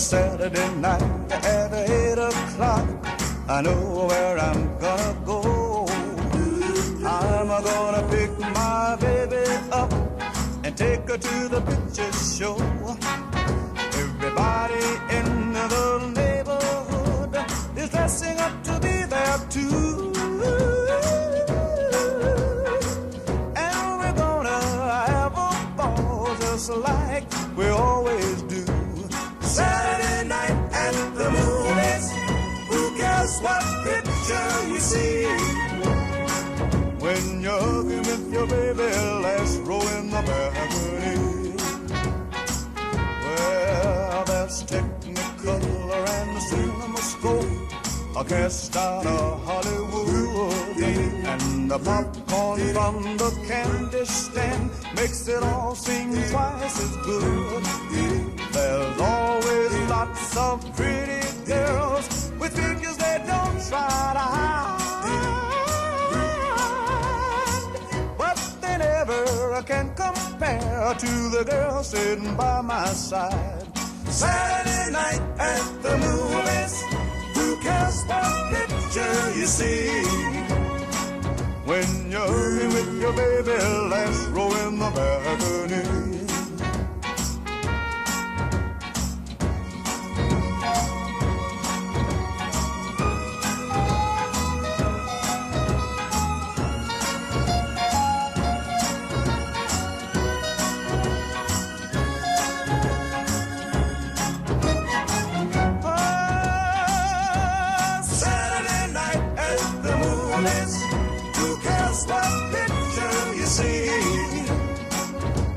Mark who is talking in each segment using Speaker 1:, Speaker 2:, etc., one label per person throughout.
Speaker 1: Saturday night at 8 o'clock, I know where I'm gonna go. I'm gonna pick my baby up and take her to the picture show. Everybody in the neighborhood is dressing up to be there too. And we're gonna have a ball just like we always do. Saturday night at the movies, who cares what picture you see? When you're hugging with your baby, let's roll in the balcony. Well, there's Technicolor and the CinemaScope, a cast out of Hollywood, and the popcorn from the candy stand makes it all seem twice as good. There's always lots of pretty girls with figures they don't try to hide, but they never can compare to the girl sitting by my side. Saturday night at the movies, who cares what picture you see? When you're hugging with your baby, let's roll in the balcony.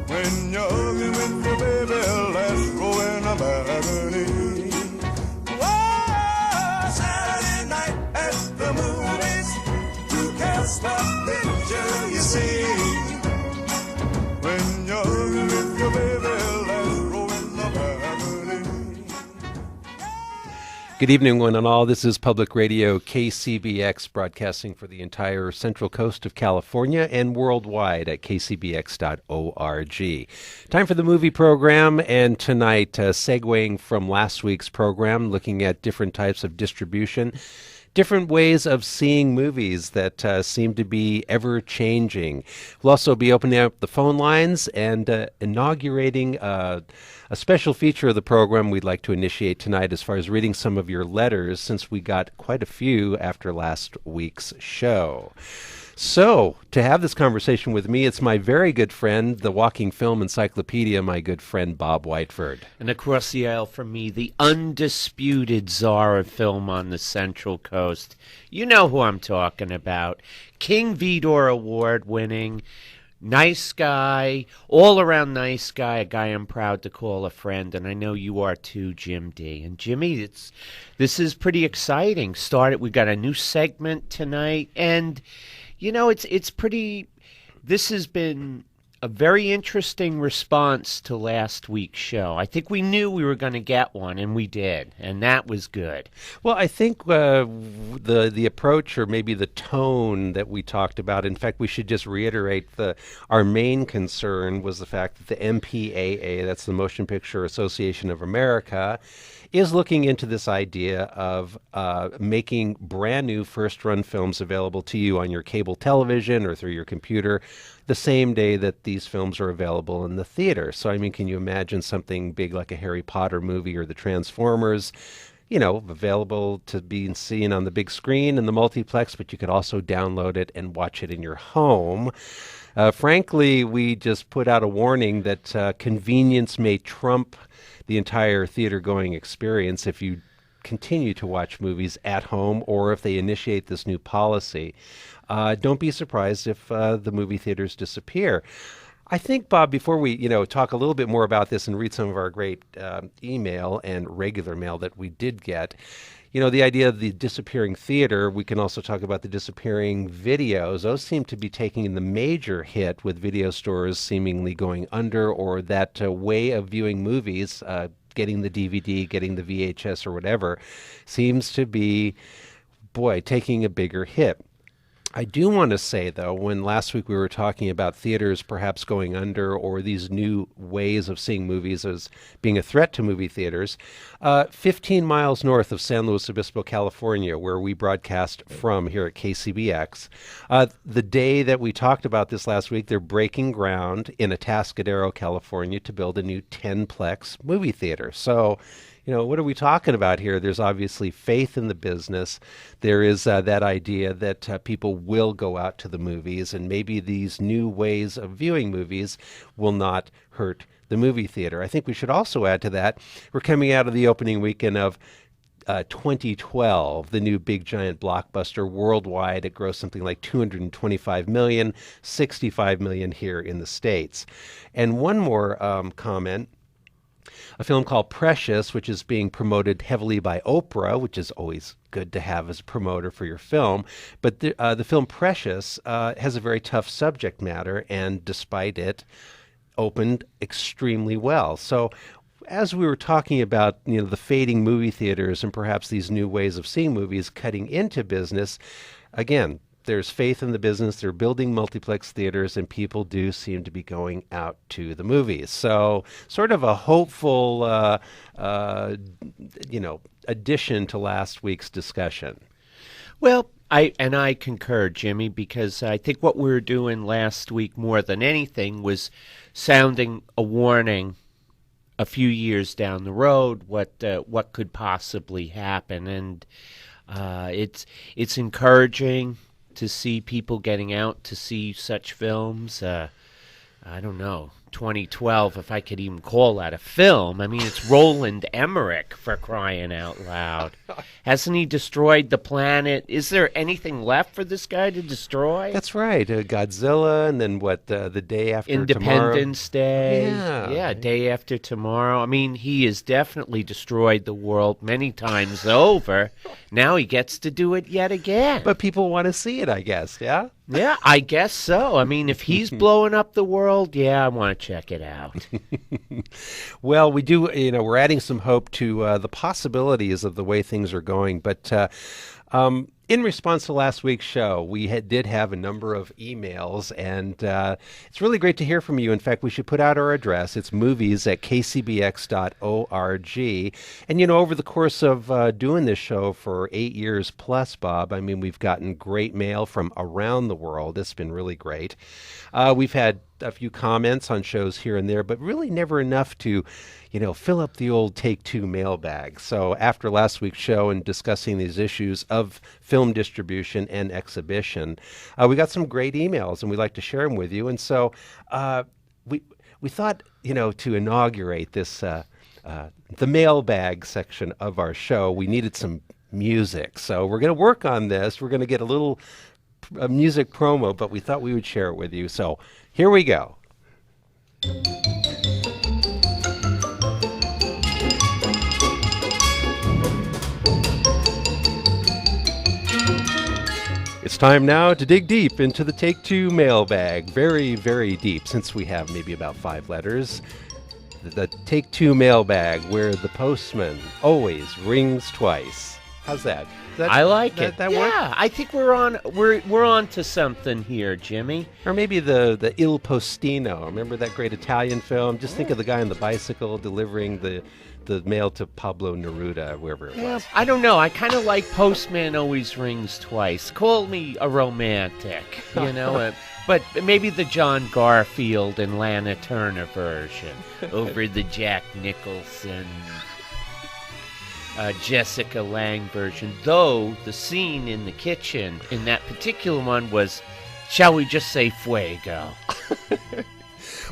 Speaker 1: When you're hugging with your baby, let's roll in a balcony. Whoa, Saturday night at the movies, who cares what picture you see? When you're hugging with your baby, let's roll in the balcony.
Speaker 2: Good evening, one and all. This is Public Radio KCBX, broadcasting for the entire central coast of California and worldwide at kcbx.org. Time for the movie program, and tonight, segueing from last week's program, looking at different types of distribution, different ways of seeing movies that seem to be ever-changing. We'll also be opening up the phone lines and inaugurating a special feature of the program we'd like to initiate tonight as far as reading some of your letters, since we got quite a few after last week's show. So, to have this conversation with me, it's my very good friend, the walking film encyclopedia, my good friend Bob Whiteford.
Speaker 3: And across the aisle from me, the undisputed czar of film on the Central Coast. You know who I'm talking about. King Vidor Award winning, nice guy, all-around nice guy, a guy I'm proud to call a friend, and I know you are too, Jim Dee. And Jimmy, this is pretty exciting. We got a new segment tonight, and you know, it's pretty. This has been a very interesting response to last week's show. I think we knew we were going to get one, and we did, and that was good.
Speaker 2: Well, I think the approach, or maybe the tone that we talked about, in fact, we should just reiterate our main concern was the fact that the MPAA, that's the Motion Picture Association of America, is looking into this idea of making brand new first-run films available to you on your cable television or through your computer the same day that these films are available in the theater. So, I mean, can you imagine something big like a Harry Potter movie or the Transformers, you know, available to be seen on the big screen in the multiplex, but you could also download it and watch it in your home? Frankly, we just put out a warning that convenience may trump the entire theater-going experience if you continue to watch movies at home, or if they initiate this new policy. Don't be surprised if the movie theaters disappear. I think, Bob, before we talk a little bit more about this and read some of our great email and regular mail that we did get, the idea of the disappearing theater, we can also talk about the disappearing videos. Those seem to be taking the major hit, with video stores seemingly going under, or that way of viewing movies, getting the DVD, getting the VHS or whatever, seems to be, taking a bigger hit. I do want to say, though, when last week we were talking about theaters perhaps going under or these new ways of seeing movies as being a threat to movie theaters, 15 miles north of San Luis Obispo, California, where we broadcast from here at KCBX, the day that we talked about this last week, they're breaking ground in Atascadero, California, to build a new 10-plex movie theater. So, what are we talking about here? There's obviously faith in the business. There is that idea that people will go out to the movies, and maybe these new ways of viewing movies will not hurt the movie theater. I think we should also add to that, we're coming out of the opening weekend of 2012, the new big giant blockbuster worldwide. It grossed something like $225 million, $65 million here in the States. And one more comment. A film called Precious, which is being promoted heavily by Oprah, which is always good to have as a promoter for your film. But the film Precious has a very tough subject matter, and despite it, opened extremely well. So as we were talking about, the fading movie theaters and perhaps these new ways of seeing movies cutting into business, again, there's faith in the business. They're building multiplex theaters, and people do seem to be going out to the movies. So sort of a hopeful, addition to last week's discussion.
Speaker 3: Well, I concur, Jimmy, because I think what we were doing last week more than anything was sounding a warning a few years down the road what could possibly happen, and it's encouraging to see people getting out to see such films. I don't know, 2012, if I could even call that a film. I mean, it's Roland Emmerich, for crying out loud. Hasn't he destroyed the planet? Is there anything left for this guy to destroy?
Speaker 2: That's right. Godzilla, and then the day after
Speaker 3: Independence Day.
Speaker 2: Yeah,
Speaker 3: day after tomorrow. I mean, he has definitely destroyed the world many times over. Now he gets to do it yet again.
Speaker 2: But people want to see it, I guess, yeah?
Speaker 3: Yeah, I guess so. I mean, if he's blowing up the world, I want to check it out.
Speaker 2: Well, we do, we're adding some hope to the possibilities of the way things are going. But in response to last week's show, we did have a number of emails, and it's really great to hear from you. In fact, we should put out our address. It's movies@kcbx.org. And, over the course of doing this show for 8 years plus, Bob, I mean, we've gotten great mail from around the world. It's been really great. We've had a few comments on shows here and there, but really never enough to, fill up the old Take Two mailbag. So after last week's show and discussing these issues of film distribution and exhibition, we got some great emails, and we'd like to share them with you. And so we thought, to inaugurate this, the mailbag section of our show, we needed some music. So we're going to work on this. We're going to get a little music promo, but we thought we would share it with you. So here we go. It's time now to dig deep into the Take Two mailbag. Very, very deep, since we have maybe about 5 letters. The Take Two mailbag, where the postman always rings twice. How's that?
Speaker 3: I like it.
Speaker 2: That work?
Speaker 3: Yeah, I think we're on to something here, Jimmy.
Speaker 2: Or maybe the Il Postino. Remember that great Italian film? Just think of the guy on the bicycle delivering the mail to Pablo Neruda, wherever it was.
Speaker 3: I don't know. I kind of like Postman Always Rings Twice. Call me a romantic, but maybe the John Garfield and Lana Turner version over the Jack Nicholson, Jessica Lange version. Though the scene in the kitchen in that particular one was, shall we just say, fuego.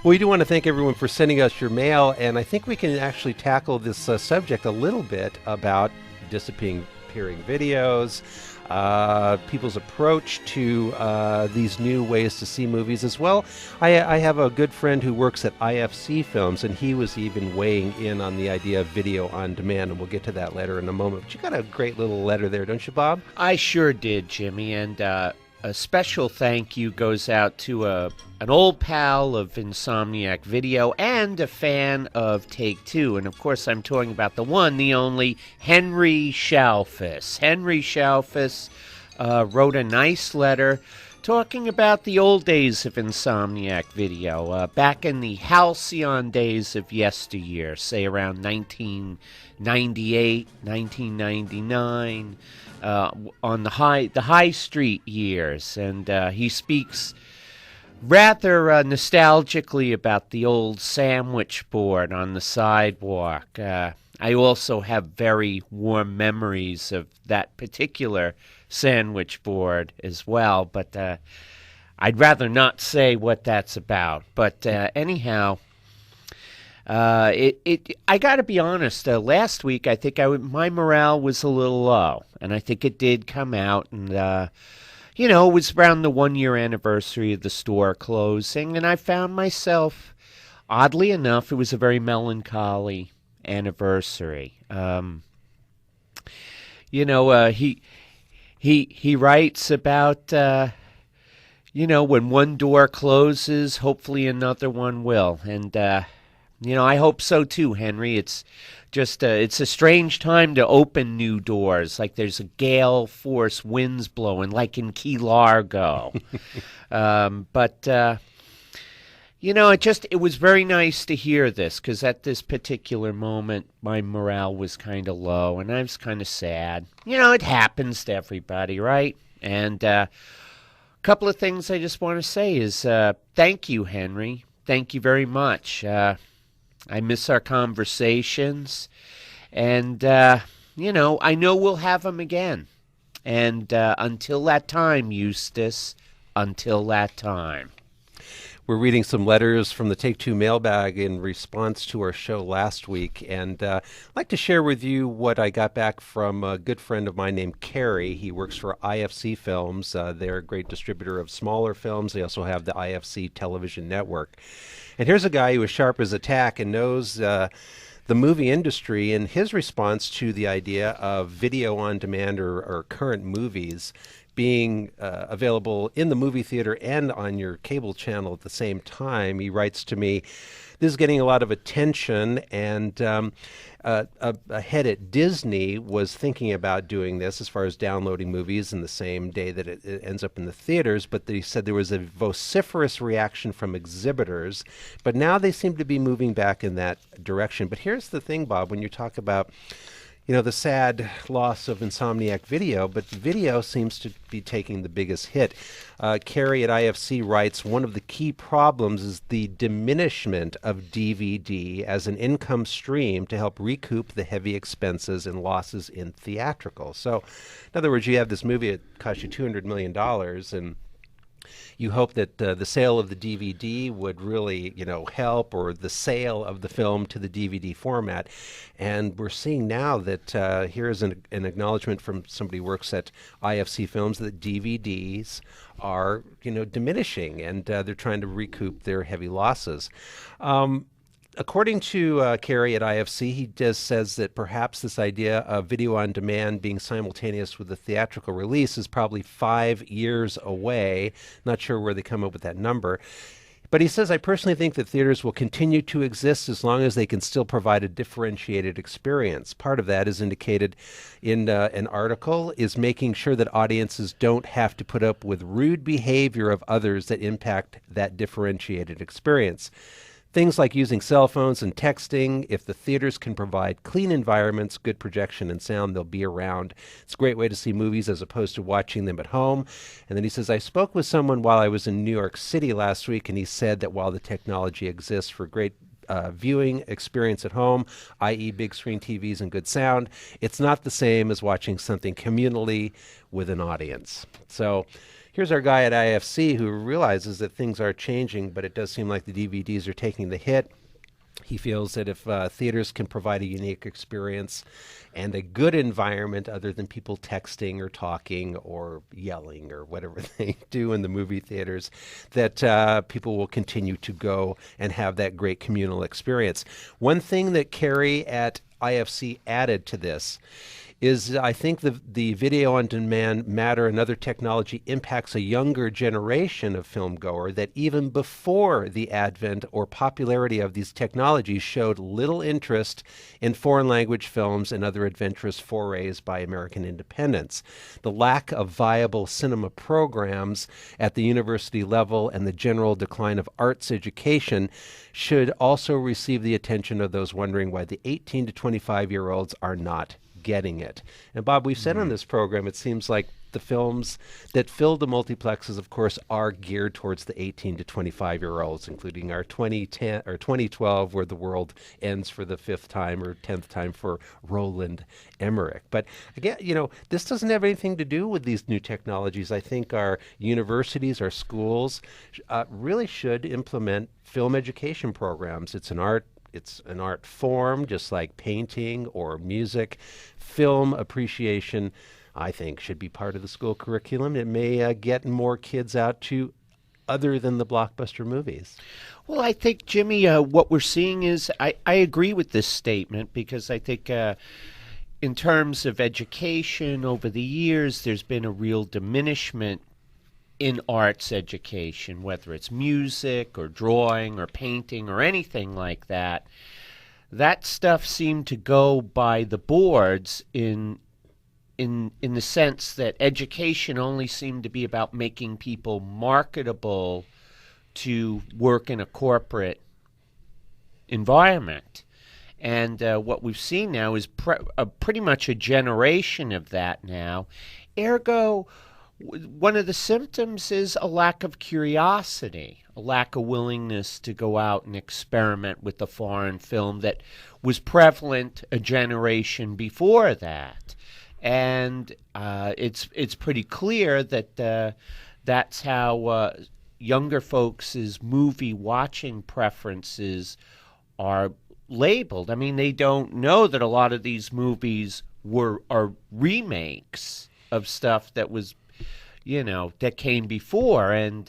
Speaker 2: Well, we do want to thank everyone for sending us your mail, and I think we can actually tackle this subject a little bit about disappearing videos, people's approach to these new ways to see movies as well. I have a good friend who works at IFC Films, and he was even weighing in on the idea of video on demand, and we'll get to that later in a moment. But you got a great little letter there, don't you, Bob?
Speaker 3: I sure did, Jimmy, and a special thank you goes out to an old pal of Insomniac Video and a fan of Take Two. And, of course, I'm talking about the one, the only, Henry Shalfus. Henry Shalfus wrote a nice letter talking about the old days of Insomniac Video, back in the halcyon days of yesteryear, say around 1998, 1999, on the high street years. And he speaks rather nostalgically about the old sandwich board on the sidewalk. I also have very warm memories of that particular sandwich board as well, but I'd rather not say what that's about. But anyhow, I got to be honest. Last week, I think my morale was a little low, and I think it did come out. And it was around the 1-year anniversary of the store closing, and I found myself, oddly enough, it was a very melancholy anniversary. He writes about, when one door closes, hopefully another one will. And, I hope so too, Henry. It's just, it's a strange time to open new doors. Like there's a gale force winds blowing, like in Key Largo. It was very nice to hear this, because at this particular moment, my morale was kind of low, and I was kind of sad. It happens to everybody, right? And a couple of things I just want to say is thank you, Henry. Thank you very much. I miss our conversations, and, I know we'll have them again. And until that time, Eustace, until that time.
Speaker 2: We're reading some letters from the Take-Two mailbag in response to our show last week, and I'd like to share with you what I got back from a good friend of mine named Kerry. He works for IFC Films. They're a great distributor of smaller films. They also have the IFC television network. And here's a guy who is sharp as a tack and knows the movie industry, and his response to the idea of video on demand or current movies being available in the movie theater and on your cable channel at the same time. He writes to me, this is getting a lot of attention, and a head at Disney was thinking about doing this as far as downloading movies in the same day that it ends up in the theaters, but he said there was a vociferous reaction from exhibitors, but now they seem to be moving back in that direction. But here's the thing, Bob, when you talk about the sad loss of Insomniac Video, but video seems to be taking the biggest hit. Carrie at IFC writes, one of the key problems is the diminishment of DVD as an income stream to help recoup the heavy expenses and losses in theatrical. So, in other words, you have this movie that cost you $200 million, and you hope that the sale of the DVD would really, help, or the sale of the film to the DVD format. And we're seeing now that here's an acknowledgement from somebody who works at IFC Films that DVDs are, diminishing, and they're trying to recoup their heavy losses. According to Kerry at IFC, he just says that perhaps this idea of video on demand being simultaneous with the theatrical release is probably 5 years away. Not sure where they come up with that number. But he says, I personally think that theaters will continue to exist as long as they can still provide a differentiated experience. Part of that is indicated in an article, is making sure that audiences don't have to put up with rude behavior of others that impact that differentiated experience. Things like using cell phones and texting. If the theaters can provide clean environments, good projection and sound, they'll be around. It's a great way to see movies as opposed to watching them at home. And then he says, I spoke with someone while I was in New York City last week, and he said that while the technology exists for great viewing experience at home, i.e. big screen TVs and good sound, it's not the same as watching something communally with an audience. So here's our guy at IFC who realizes that things are changing, but it does seem like the DVDs are taking the hit. He feels that if theaters can provide a unique experience and a good environment other than people texting or talking or yelling or whatever they do in the movie theaters, that people will continue to go and have that great communal experience. One thing that Kerry at IFC added to this is I think the video on demand matter and other technology impacts a younger generation of film goer that even before the advent or popularity of these technologies showed little interest in foreign language films and other adventurous forays by American independents. The lack of viable cinema programs at the university level and the general decline of arts education should also receive the attention of those wondering why the 18 to 25-year-olds are not getting it. And Bob, we've said on this program, it seems like the films that fill the multiplexes, of course, are geared towards the 18 to 25-year-olds, including our 2010 or 2012, where the world ends for the 5th time or 10th time for Roland Emmerich. But again, this doesn't have anything to do with these new technologies. I think our universities, our schools, really should implement film education programs. It's an art form, just like painting or music. Film appreciation, I think, should be part of the school curriculum. It may get more kids out to other than the blockbuster movies.
Speaker 3: Well, I think, Jimmy, what we're seeing is, I agree with this statement, because I think in terms of education over the years, there's been a real diminishment in arts education, whether it's music or drawing or painting or anything like that. That stuff seemed to go by the boards in the sense that education only seemed to be about making people marketable to work in a corporate environment. And what we've seen now is pretty much a generation of that now. Ergo, one of the symptoms is a lack of curiosity, a lack of willingness to go out and experiment with the foreign film that was prevalent a generation before that. And it's pretty clear that that's how younger folks' movie watching preferences are labeled. I mean, they don't know that a lot of these movies are remakes of stuff that was, that came before. And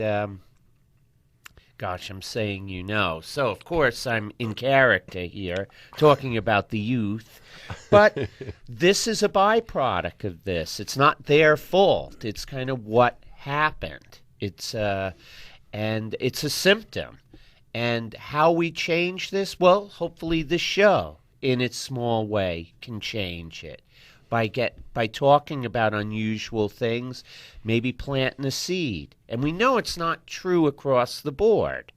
Speaker 3: gosh, I'm saying so of course I'm in character here talking about the youth, but this is a byproduct of this. It's not their fault. It's kind of what happened. And it's a symptom. And how we change this, well, hopefully this show in its small way can change it. By talking about unusual things, maybe planting a seed. And we know it's not true across the board.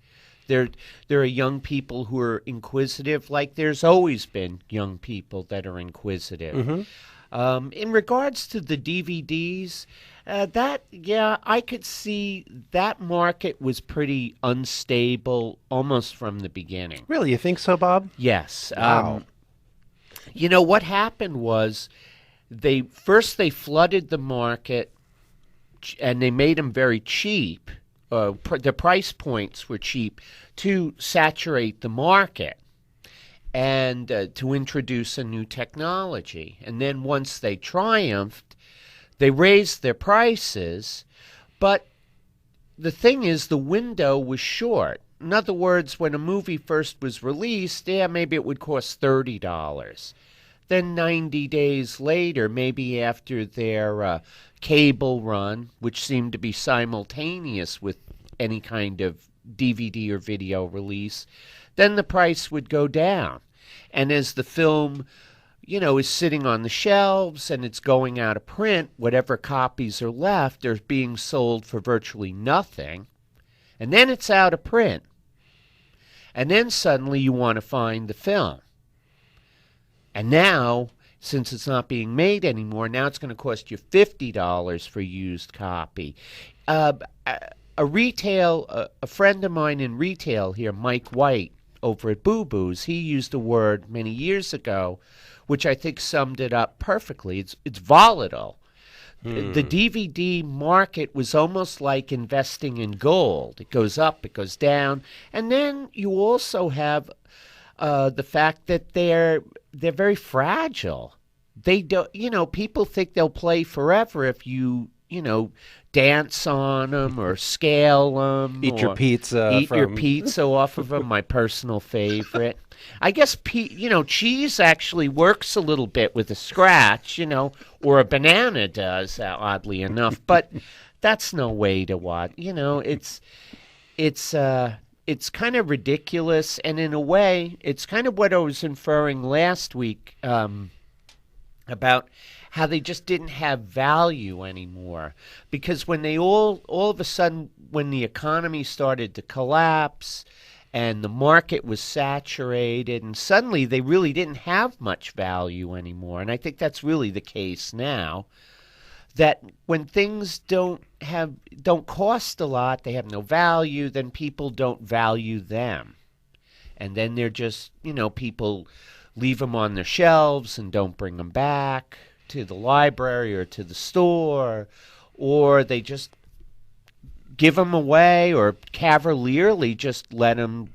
Speaker 3: There are young people who are inquisitive, like there's always been young people that are inquisitive. Mm-hmm. In regards to the DVDs, I could see that market was pretty unstable almost from the beginning.
Speaker 2: Really? You think so, Bob?
Speaker 3: Yes.
Speaker 2: Wow.
Speaker 3: What happened was, they flooded the market, and they made them very cheap. The price points were cheap to saturate the market and to introduce a new technology. And then once they triumphed, they raised their prices. But the thing is, the window was short. In other words, when a movie first was released, maybe it would cost $30. Then 90 days later, maybe after their cable run, which seemed to be simultaneous with any kind of DVD or video release, then the price would go down. And as the film, is sitting on the shelves and it's going out of print, whatever copies are left are being sold for virtually nothing. And then it's out of print. And then suddenly you want to find the film. And now, since it's not being made anymore, now it's going to cost you $50 for a used copy. A friend of mine in retail here, Mike White, over at Boo Boo's, he used a word many years ago, which I think summed it up perfectly. It's volatile. The DVD market was almost like investing in gold. It goes up, it goes down. And then you also have the fact that they're very fragile. They don't, people think they'll play forever if you, dance on them or scale them.
Speaker 2: Eat your pizza
Speaker 3: off of them, my personal favorite. I guess cheese actually works a little bit with a scratch, or a banana does, oddly enough. But that's no way to watch. It's kind of ridiculous, and in a way, it's kind of what I was inferring last week about how they just didn't have value anymore. Because when they all of a sudden, when the economy started to collapse and the market was saturated, and suddenly they really didn't have much value anymore. And I think that's really the case now, that when things don't cost a lot, they have no value, then people don't value them. And then they're just, people leave them on their shelves and don't bring them back to the library or to the store, or they just give them away or cavalierly just let them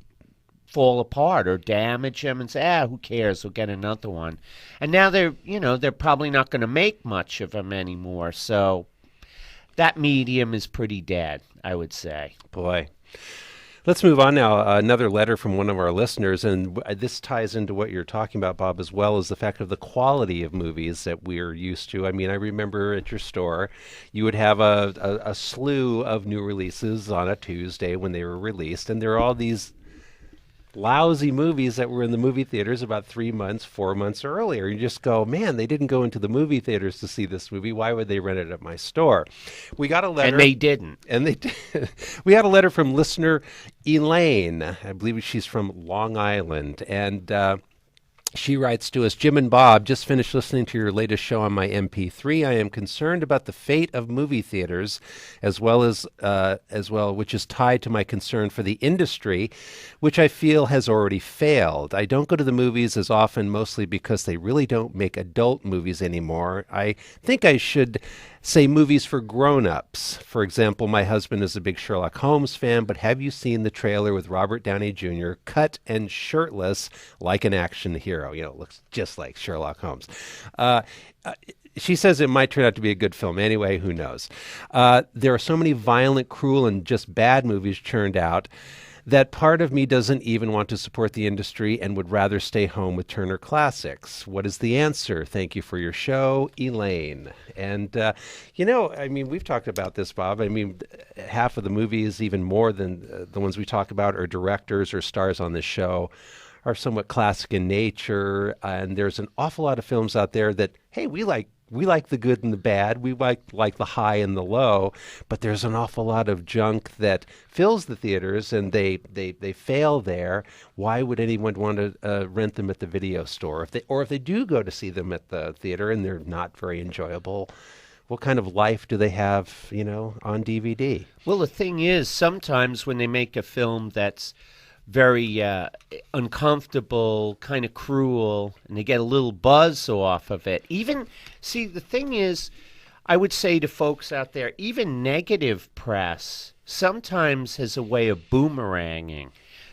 Speaker 3: fall apart or damage them and say, who cares, we'll get another one. And now they're probably not going to make much of them anymore. So that medium is pretty dead, I would say.
Speaker 2: Boy. Let's move on now. Another letter from one of our listeners, and this ties into what you're talking about, Bob, as well as the fact of the quality of movies that we're used to. I mean, I remember at your store, you would have a slew of new releases on a Tuesday when they were released, and there are all these lousy movies that were in the movie theaters about 3 months, 4 months earlier. You just go, man, they didn't go into the movie theaters to see this movie. Why would they rent it at my store? We got a letter.
Speaker 3: And they didn't.
Speaker 2: And they did. We had a letter from listener Elaine. I believe she's from Long Island. And she writes to us, Jim and Bob, just finished listening to your latest show on my MP3. I am concerned about the fate of movie theaters, as well, which is tied to my concern for the industry, which I feel has already failed. I don't go to the movies as often, mostly because they really don't make adult movies anymore. I think I should say movies for grown-ups. For example, my husband is a big Sherlock Holmes fan, but have you seen the trailer with Robert Downey Jr. cut and shirtless like an action hero? Looks just like Sherlock Holmes. She says it might turn out to be a good film. Anyway, who knows? There are so many violent, cruel, and just bad movies churned out that part of me doesn't even want to support the industry and would rather stay home with Turner Classics. What is the answer? Thank you for your show, Elaine. And, we've talked about this, Bob. I mean, half of the movies, even more than the ones we talk about, are directors or stars on this show, are somewhat classic in nature. And there's an awful lot of films out there that, hey, we like the good and the bad. We like the high and the low, but there's an awful lot of junk that fills the theaters, and they fail there. Why would anyone want to rent them at the video store? If they do go to see them at the theater and they're not very enjoyable, what kind of life do they have, on DVD?
Speaker 3: Well, the thing is, sometimes when they make a film that's very uncomfortable, kind of cruel, and they get a little buzz off of it. The thing is, I would say to folks out there, even negative press sometimes has a way of boomeranging.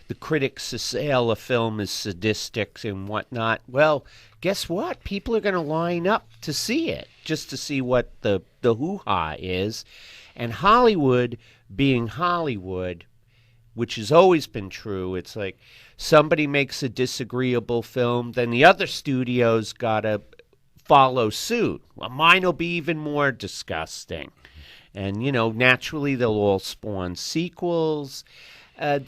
Speaker 3: The critics say a film is sadistic and whatnot. Well, guess what? People are going to line up to see it, just to see what the hoo-ha is. And Hollywood, being Hollywood, which has always been true, it's like somebody makes a disagreeable film, then the other studios got to follow suit. Well, mine will be even more disgusting. And, naturally they'll all spawn sequels. I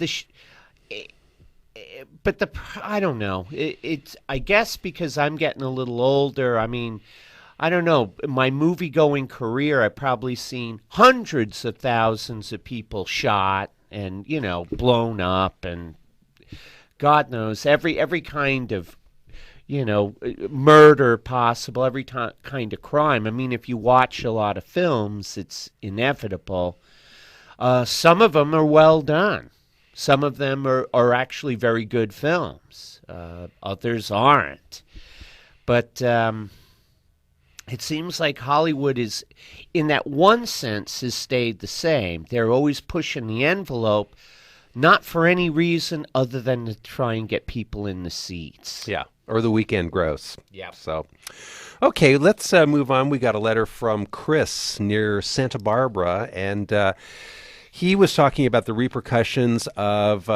Speaker 3: don't know. It's I guess because I'm getting a little older, I don't know. In my movie-going career, I've probably seen hundreds of thousands of people shot and, blown up, and God knows, every kind of, murder possible, every kind of crime. If you watch a lot of films, it's inevitable. Some of them are well done. Some of them are actually very good films. Others aren't. But it seems like Hollywood is, in that one sense, has stayed the same. They're always pushing the envelope, not for any reason other than to try and get people in the seats.
Speaker 2: Yeah, or the weekend gross.
Speaker 3: Yeah.
Speaker 2: So, okay, let's move on. We got a letter from Chris near Santa Barbara, and He was talking about the repercussions of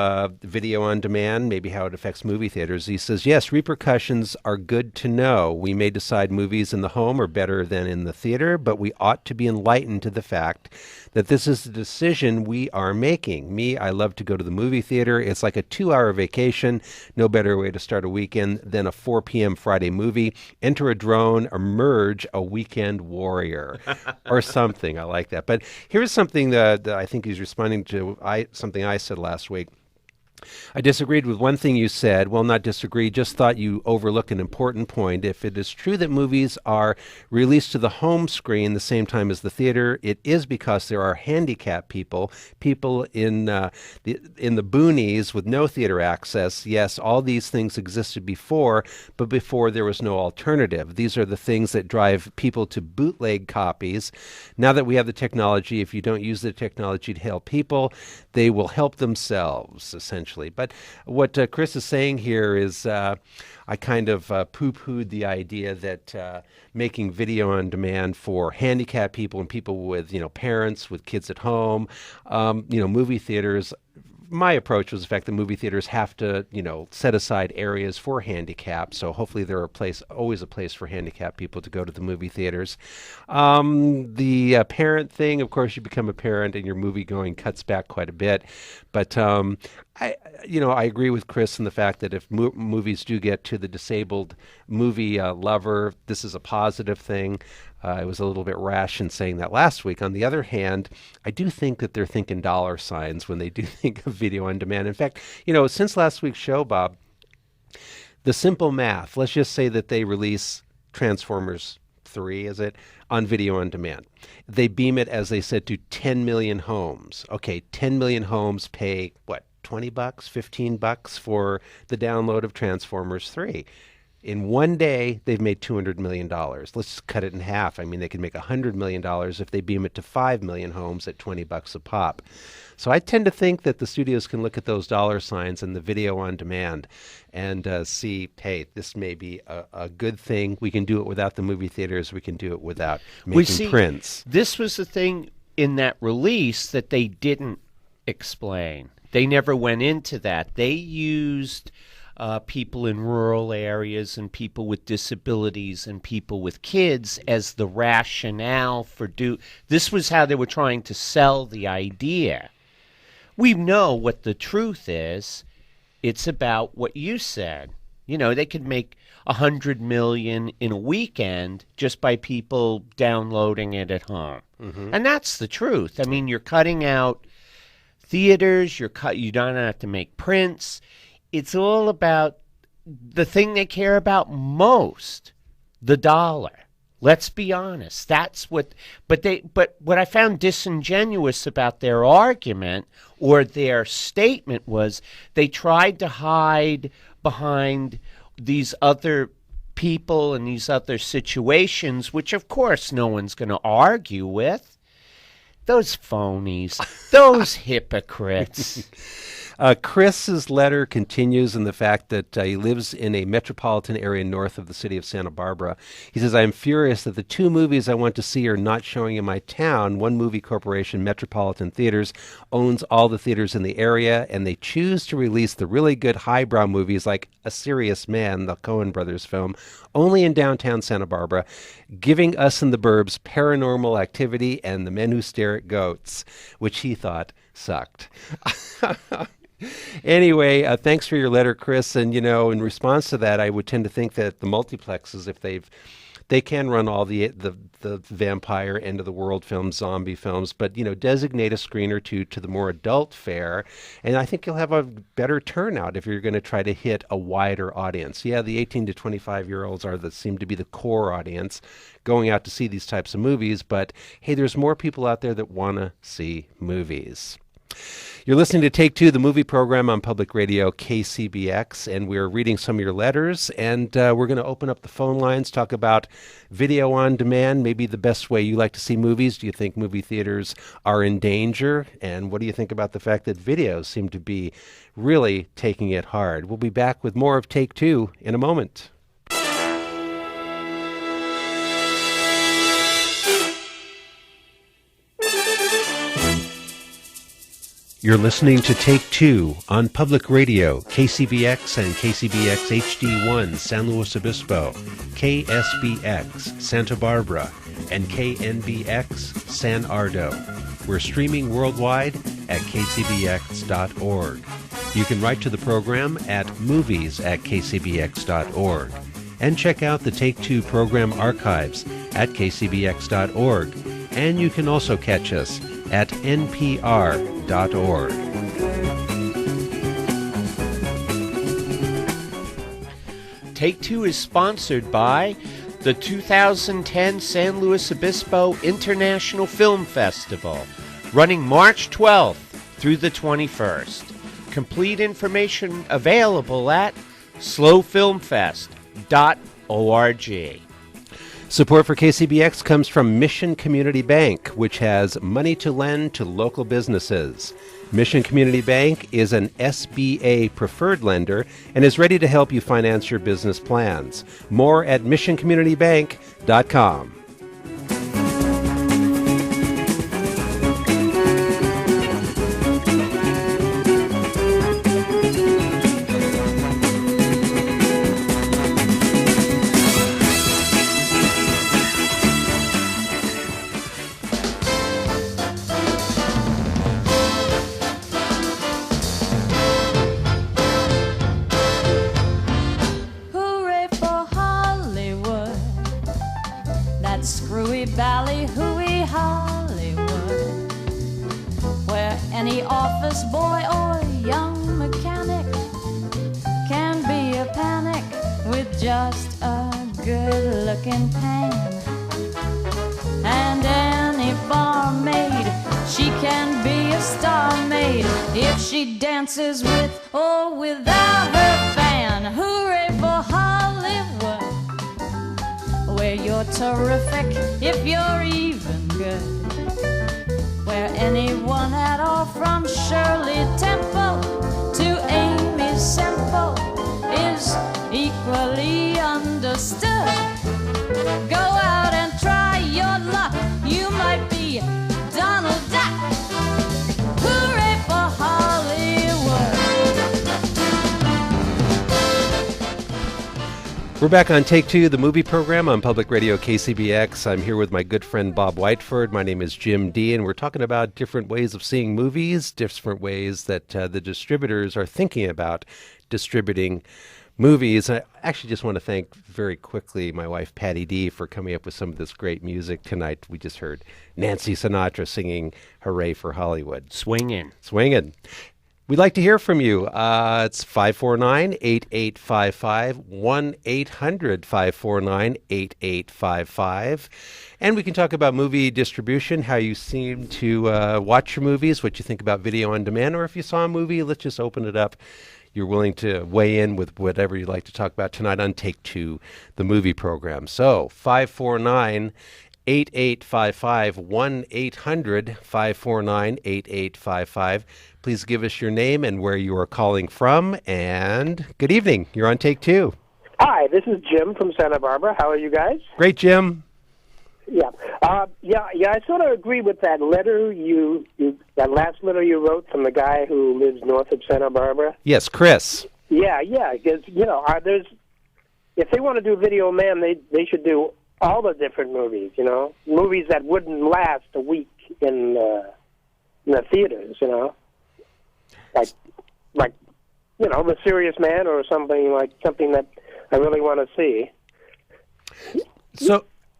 Speaker 2: video on demand, maybe how it affects movie theaters. He says, yes, repercussions are good to know. We may decide movies in the home are better than in the theater, but we ought to be enlightened to the fact that this is the decision we are making. Me, I love to go to the movie theater. It's like a 2-hour vacation. No better way to start a weekend than a 4 p.m. Friday movie. Enter a drone, emerge a weekend warrior or something. I like that. But here's something that I think he's responding to something I said last week. I disagreed with one thing you said. Well, not disagree, just thought you overlooked an important point. If it is true that movies are released to the home screen the same time as the theater, it is because there are handicapped people in the boonies with no theater access. Yes, all these things existed before, but before there was no alternative. These are the things that drive people to bootleg copies. Now that we have the technology, if you don't use the technology to help people, they will help themselves, essentially. But what Chris is saying here is I kind of poo-pooed the idea that making video on demand for handicapped people and people with, parents with kids at home, movie theaters. My approach was the fact that movie theaters have to, set aside areas for handicapped. So hopefully there are always a place for handicapped people to go to the movie theaters. The parent thing, of course, you become a parent and your movie going cuts back quite a bit. But I agree with Chris in the fact that if movies do get to the disabled movie lover, this is a positive thing. I was a little bit rash in saying that last week. On the other hand, I do think that they're thinking dollar signs when they do think of video on demand. In fact, since last week's show, Bob, the simple math, let's just say that they release Transformers 3, is it, on video on demand. They beam it, as they said, to 10 million homes. Okay, 10 million homes pay, what, $20, $15 for the download of Transformers 3. In one day, they've made $200 million. Let's just cut it in half. I mean, they could make $100 million if they beam it to 5 million homes at $20 a pop. So I tend to think that the studios can look at those dollar signs and the video on demand and see, hey, this may be a good thing. We can do it without the movie theaters. We can do it without making prints.
Speaker 3: This was the thing in that release that they didn't explain. They never went into that. They used people in rural areas and people with disabilities and people with kids as the rationale for this was how they were trying to sell the idea. We know what the truth is. It's about what you said. They could make $100 million in a weekend just by people downloading it at home. Mm-hmm. And that's the truth. I mean, you're cutting out theaters, you don't have to make prints. It's all about the thing they care about most, the dollar. Let's be honest. That's what. But what I found disingenuous about their argument or their statement was they tried to hide behind these other people and these other situations, which of course no one's going to argue with. Those phonies, those hypocrites.
Speaker 2: Chris's letter continues in the fact that he lives in a metropolitan area north of the city of Santa Barbara. He says, I am furious that the two movies I want to see are not showing in my town. One movie corporation, Metropolitan Theaters, owns all the theaters in the area, and they choose to release the really good highbrow movies like A Serious Man, the Coen brothers film, only in downtown Santa Barbara, giving us in the burbs Paranormal Activity and The Men Who Stare at Goats, which he thought sucked. Anyway, thanks for your letter, Chris. And, in response to that, I would tend to think that the multiplexes, if they can run all the vampire end of the world films, zombie films, but, designate a screen or two to the more adult fare. And I think you'll have a better turnout if you're going to try to hit a wider audience. Yeah, the 18 to 25-year-olds seem to be the core audience going out to see these types of movies. But, hey, there's more people out there that want to see movies. You're listening to Take Two, the movie program on Public Radio KCBX, and we're reading some of your letters, and we're going to open up the phone lines, talk about video on demand, maybe the best way you like to see movies. Do you think movie theaters are in danger? And what do you think about the fact that videos seem to be really taking it hard? We'll be back with more of Take Two in a moment. You're listening to Take Two on Public Radio, KCBX and KCBX HD1 San Luis Obispo, KSBX Santa Barbara, and KNBX San Ardo. We're streaming worldwide at kcbx.org. You can write to the program at movies@kcbx.org and check out the Take Two program archives at kcbx.org. And you can also catch us at npr.org.
Speaker 3: Take Two is sponsored by the 2010 San Luis Obispo International Film Festival, running March 12th through the 21st. Complete information available at slowfilmfest.org.
Speaker 2: Support for KCBX comes from Mission Community Bank, which has money to lend to local businesses. Mission Community Bank is an SBA preferred lender and is ready to help you finance your business plans. More at missioncommunitybank.com.
Speaker 4: Ballyhooey, Hollywood, where any office boy or young mechanic can be a panic with just a good-looking pan. And any barmaid, she can be a star maid if she dances with or without her fan. Hooray for Hollywood, where you're terrific if you're even good, where anyone at all from Shirley Temple to Amy Semple is equally understood. Go out and try your luck, you might be Donald Duck. Hooray for Hollywood.
Speaker 2: We're back on Take Two, the movie program on Public Radio KCBX. I'm here with my good friend Bob Whiteford. My name is Jim Dee, and we're talking about different ways of seeing movies, different ways that the distributors are thinking about distributing movies. I actually just want to thank very quickly my wife Patty D for coming up with some of this great music tonight. We just heard Nancy Sinatra singing Hooray for Hollywood.
Speaker 3: Swinging.
Speaker 2: We'd like to hear from you. It's 549-8855, 1-800-549-8855. And we can talk about movie distribution, how you seem to watch your movies, what you think about video on demand, or if you saw a movie, let's just open it up. You're willing to weigh in with whatever you'd like to talk about tonight on Take Two, the movie program. So 549-8855, 1-800-549-8855. Please give us your name and where you are calling from. And good evening. You're on Take Two.
Speaker 5: Hi, this is Jim from Santa Barbara. How are you guys?
Speaker 2: Great, Jim.
Speaker 5: Yeah. I sort of agree with that letter that last letter you wrote from the guy who lives north of Santa Barbara.
Speaker 2: Yes, Chris.
Speaker 5: Yeah, because if they want to do Video Man, they should do all the different movies. Movies that wouldn't last a week in the theaters. Like The Serious Man or something that I really want to see.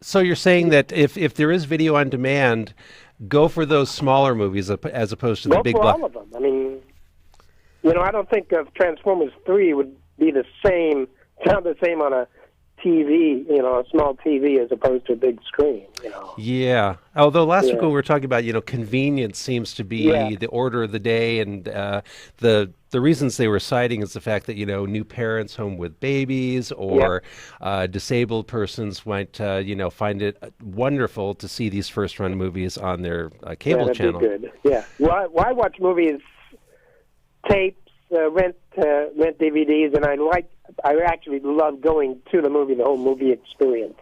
Speaker 2: So you're saying that if there is video on demand, go for those smaller movies as opposed to the big block.
Speaker 5: All of them. I mean, I don't think of Transformers 3 would be sound the same on a TV, a small TV as opposed to a big screen,
Speaker 2: Yeah. Although last week we were talking about, convenience seems to be the order of the day, and the reasons they were citing is the fact that, new parents home with babies or disabled persons might, find it wonderful to see these first-run movies on their cable channel.
Speaker 5: That'd be good. Yeah. Well, I watch movies, tapes, rent DVDs, and I actually love going to the movie, the whole movie experience.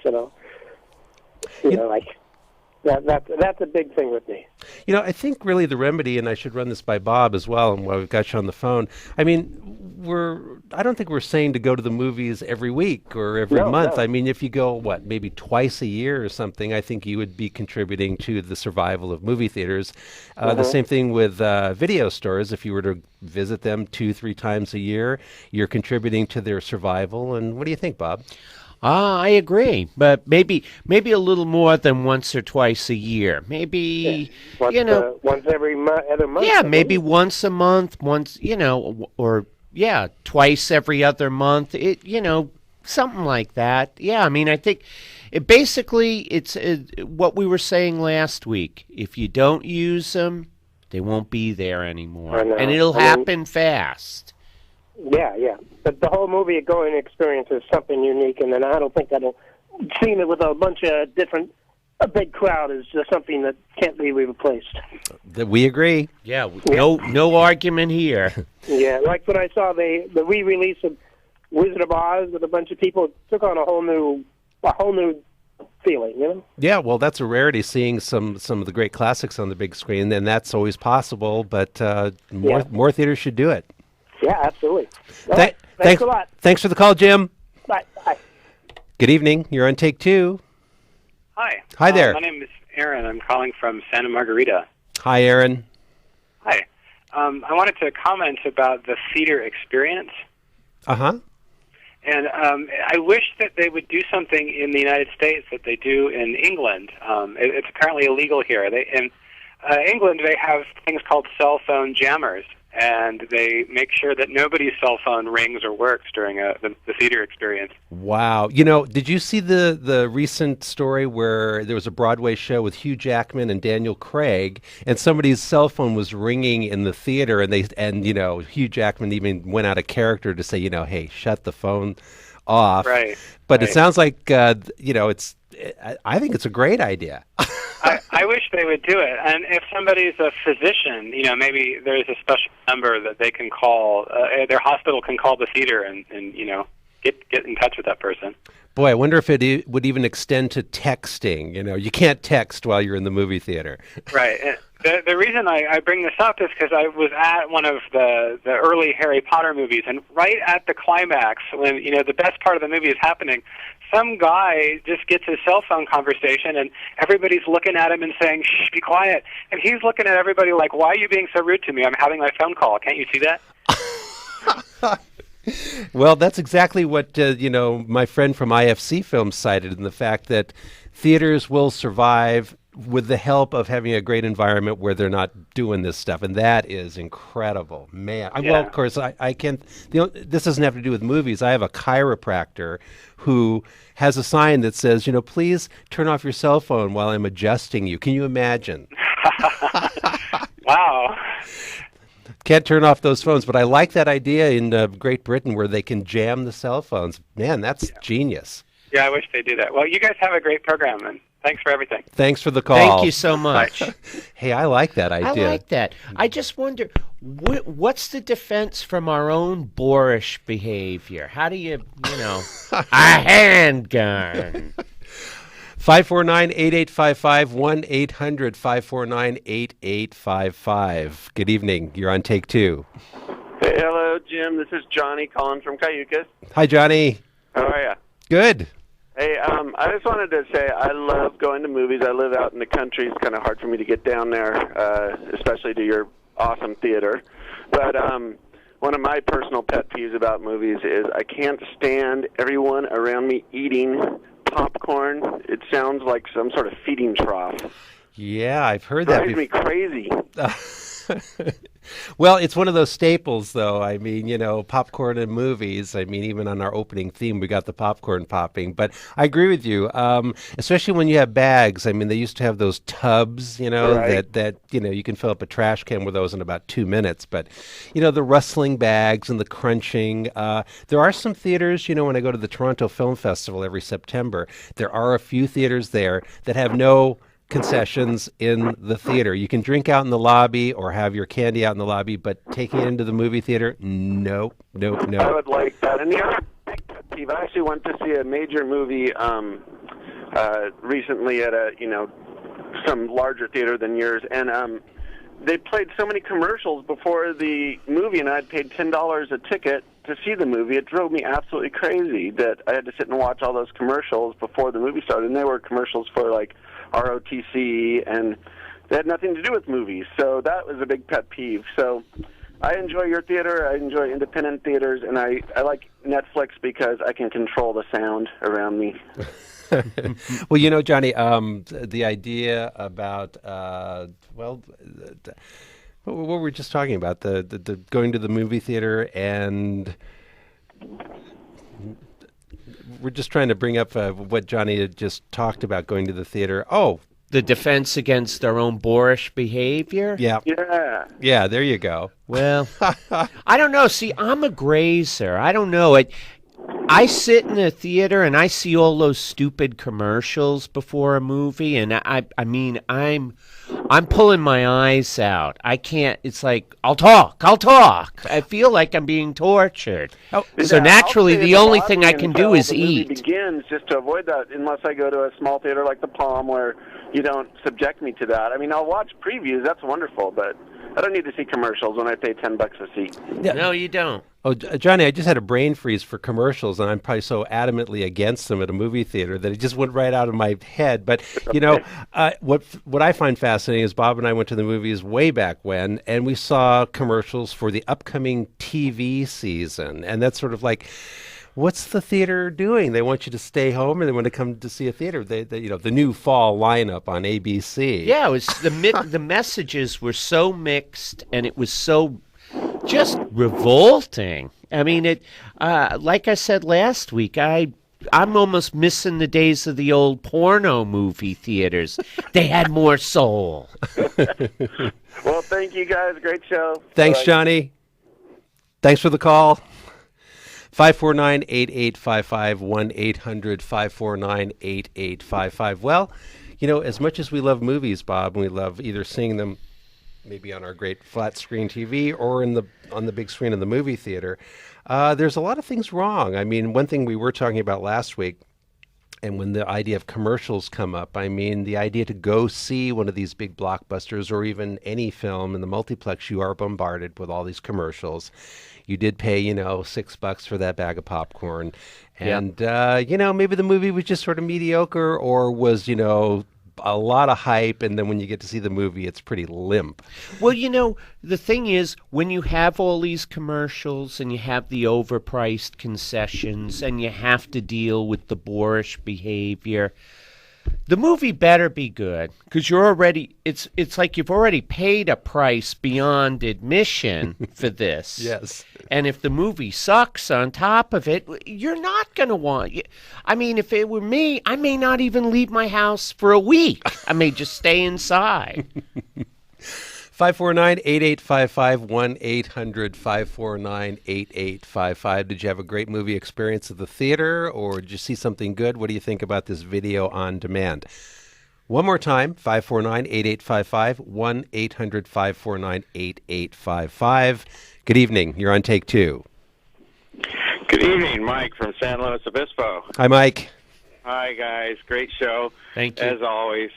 Speaker 5: That's a big thing with me.
Speaker 2: I think really the remedy, and I should run this by Bob as well, and while we've got you on the phone, I mean, I don't think we're saying to go to the movies every week or every month.
Speaker 5: No.
Speaker 2: I mean, if you go, maybe twice a year or something, I think you would be contributing to the survival of movie theaters. The same thing with video stores. If you were to visit them 2-3 times a year, you're contributing to their survival. And what do you think, Bob?
Speaker 3: I agree, but maybe a little more than once or twice a year. Maybe
Speaker 5: Once every other month.
Speaker 3: Yeah, maybe once a month, or twice every other month. Something like that. Yeah, I mean, I think it's what we were saying last week. If you don't use them, they won't be there anymore, and it'll happen fast.
Speaker 5: Yeah. But the whole movie going experience is something unique, and then I don't think seeing it with a bunch of a big crowd is just something that can't be replaced.
Speaker 2: We agree.
Speaker 3: Yeah, no argument here.
Speaker 5: Yeah, like when I saw the re-release of Wizard of Oz with a bunch of people, it took on a whole new feeling,
Speaker 2: Yeah, well, that's a rarity, seeing some of the great classics on the big screen, and that's always possible, but more theaters should do it.
Speaker 5: Yeah, absolutely. Thanks a lot.
Speaker 2: Thanks for the call, Jim.
Speaker 5: Bye.
Speaker 2: Good evening. You're on Take Two.
Speaker 6: Hi.
Speaker 2: Hi there.
Speaker 6: My name is Aaron. I'm calling from Santa Margarita.
Speaker 2: Hi, Aaron.
Speaker 6: Hi. I wanted to comment about the theater experience.
Speaker 2: Uh-huh.
Speaker 6: And I wish that they would do something in the United States that they do in England. It's apparently illegal here. In England, they have things called cell phone jammers, and they make sure that nobody's cell phone rings or works during the theater experience.
Speaker 2: Wow. Did you see the recent story where there was a Broadway show with Hugh Jackman and Daniel Craig, and somebody's cell phone was ringing in the theater, and Hugh Jackman even went out of character to say, hey, shut the phone off.
Speaker 6: Right.
Speaker 2: But It sounds like, I think it's a great idea.
Speaker 6: I wish they would do it. And if somebody's a physician, maybe there's a special number that they can call. Their hospital can call the theater and get in touch with that person.
Speaker 2: Boy, I wonder if it would even extend to texting. You can't text while you're in the movie theater.
Speaker 6: Right. The reason I bring this up is because I was at one of the early Harry Potter movies, and right at the climax, when the best part of the movie is happening, some guy just gets his cell phone conversation, and everybody's looking at him and saying, "Shh, be quiet." And he's looking at everybody like, "Why are you being so rude to me? I'm having my phone call. Can't you see that?"
Speaker 2: Well, that's exactly what my friend from IFC Films cited, in the fact that theaters will survive with the help of having a great environment where they're not doing this stuff, and that is incredible, man. Well, of course, I can't. This doesn't have to do with movies. I have a chiropractor who has a sign that says, please turn off your cell phone while I'm adjusting you. Can you imagine?
Speaker 6: Wow.
Speaker 2: Can't turn off those phones, but I like that idea in Great Britain where they can jam the cell phones. Man, that's genius.
Speaker 6: Yeah, I wish they do that. Well, you guys have a great program, and thanks for everything.
Speaker 2: Thanks for the call.
Speaker 3: Thank you so much.
Speaker 2: Hey, I like that idea.
Speaker 3: I like that. I just wonder, what's the defense from our own boorish behavior? How do you, a handgun?
Speaker 2: 549-8855, 1-800-549-8855. Good evening. You're on Take Two.
Speaker 7: Hey, hello, Jim. This is Johnny calling from Cayucas.
Speaker 2: Hi, Johnny.
Speaker 7: How are you?
Speaker 2: Good.
Speaker 7: Hey, I just wanted to say I love going to movies. I live out in the country. It's kind of hard for me to get down there, especially to your awesome theater. But one of my personal pet peeves about movies is I can't stand everyone around me eating popcorn. It sounds like some sort of feeding trough.
Speaker 2: Yeah, I've heard that.
Speaker 7: Drives me crazy.
Speaker 2: Well, it's one of those staples, though. I mean, popcorn in movies. I mean, even on our opening theme, we got the popcorn popping. But I agree with you, especially when you have bags. I mean, they used to have those tubs,
Speaker 7: Right.
Speaker 2: that you can fill up a trash can with those in about 2 minutes. But, the rustling bags and the crunching. There are some theaters, when I go to the Toronto Film Festival every September, there are a few theaters there that have no concessions in the theater. You can drink out in the lobby or have your candy out in the lobby, but taking it into the movie theater, nope.
Speaker 7: I would like that. And the other big pet peeve, I actually went to see a major movie recently at a some larger theater than yours, and they played so many commercials before the movie, and I'd paid $10 a ticket to see the movie. It drove me absolutely crazy that I had to sit and watch all those commercials before the movie started, and they were commercials for, like, ROTC, and they had nothing to do with movies, so that was a big pet peeve. So I enjoy your theater, I enjoy independent theaters, and I like Netlfix because I can control the sound around me.
Speaker 2: Well, you know, Johnny, the idea about, what were we just talking about? The going to the movie theater, and we're just trying to bring up what Johnny had just talked about, going to the theater. Oh,
Speaker 3: The defense against their own boorish behavior?
Speaker 2: yeah.
Speaker 7: Yeah.
Speaker 2: Yeah, there you go.
Speaker 3: Well, I don't know. See, I'm a grazer. I don't know. I sit in a theater and I see all those stupid commercials before a movie, and I mean, I'm pulling my eyes out. I can't. It's like I'll talk. I feel like I'm being tortured.
Speaker 2: Oh,
Speaker 3: So naturally, the only thing I can do is
Speaker 7: the movie
Speaker 3: eat.
Speaker 7: begins, just to avoid that, unless I go to a small theater like the Palm where you don't subject me to that. I mean, I'll watch previews. That's wonderful, but I don't need to see commercials when I pay $10 a seat.
Speaker 3: No, you don't.
Speaker 2: Oh, Johnny, I just had a brain freeze for commercials, and I'm probably so adamantly against them at a movie theater that it just went right out of my head. But, you know, what I find fascinating is Bob and I went to the movies way back when, and we saw commercials for the upcoming TV season. And that's sort of like, what's the theater doing? They want you to stay home, or they want to come to see a theater. They you know, the new fall lineup on ABC.
Speaker 3: Yeah, it was the messages were so mixed, and it was so just revolting. I mean, it. Like I said last week, I'm almost missing the days of the old porno movie theaters. They had more soul.
Speaker 7: Well, thank you guys. Great show.
Speaker 2: Thanks,
Speaker 7: Bye.
Speaker 2: Johnny. Thanks for the call. 549-8855, 1-800-549-8855. Well, you know, as much as we love movies, Bob, and we love either seeing them maybe on our great flat screen TV or on the big screen in the movie theater, there's a lot of things wrong. I mean, one thing we were talking about last week, and when the idea of commercials come up, I mean, the idea to go see one of these big blockbusters or even any film in the multiplex, you are bombarded with all these commercials. You did pay, you know, $6 for that bag of popcorn. And, you know, maybe the movie was just sort of mediocre or was, you know, a lot of hype. And then when you get to see the movie, it's pretty limp.
Speaker 3: Well, you know, the thing is, when you have all these commercials and you have the overpriced concessions and you have to deal with the boorish behavior, the movie better be good, because you're already, it's like you've already paid a price beyond admission for this.
Speaker 2: Yes.
Speaker 3: And if the movie sucks on top of it, you're not going to want. I mean, if it were me, I may not even leave my house for a week. I may just stay inside.
Speaker 2: 549-8855, 1-800-549-8855. Did you have a great movie experience at the theater, or did you see something good? What do you think about this video on demand? One more time, 549-8855, 1-800-549-8855. Good evening. You're on Take Two.
Speaker 8: Good evening, Mike from San Luis Obispo.
Speaker 2: Hi, Mike.
Speaker 8: Hi, guys. Great show.
Speaker 3: Thank you.
Speaker 8: As always.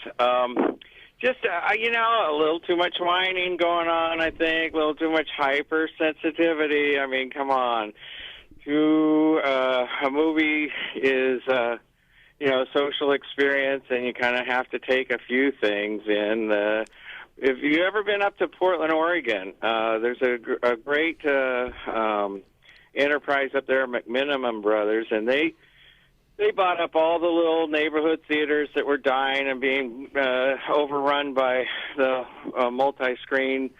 Speaker 8: Just, you know, a little too much whining going on, I think. A little too much hypersensitivity. I mean, come on. A movie is, you know, a social experience, and you kind of have to take a few things in. If you've ever been up to Portland, Oregon, there's a great enterprise up there, McMiniman Brothers, and they bought up all the little neighborhood theaters that were dying and being overrun by the multi-screen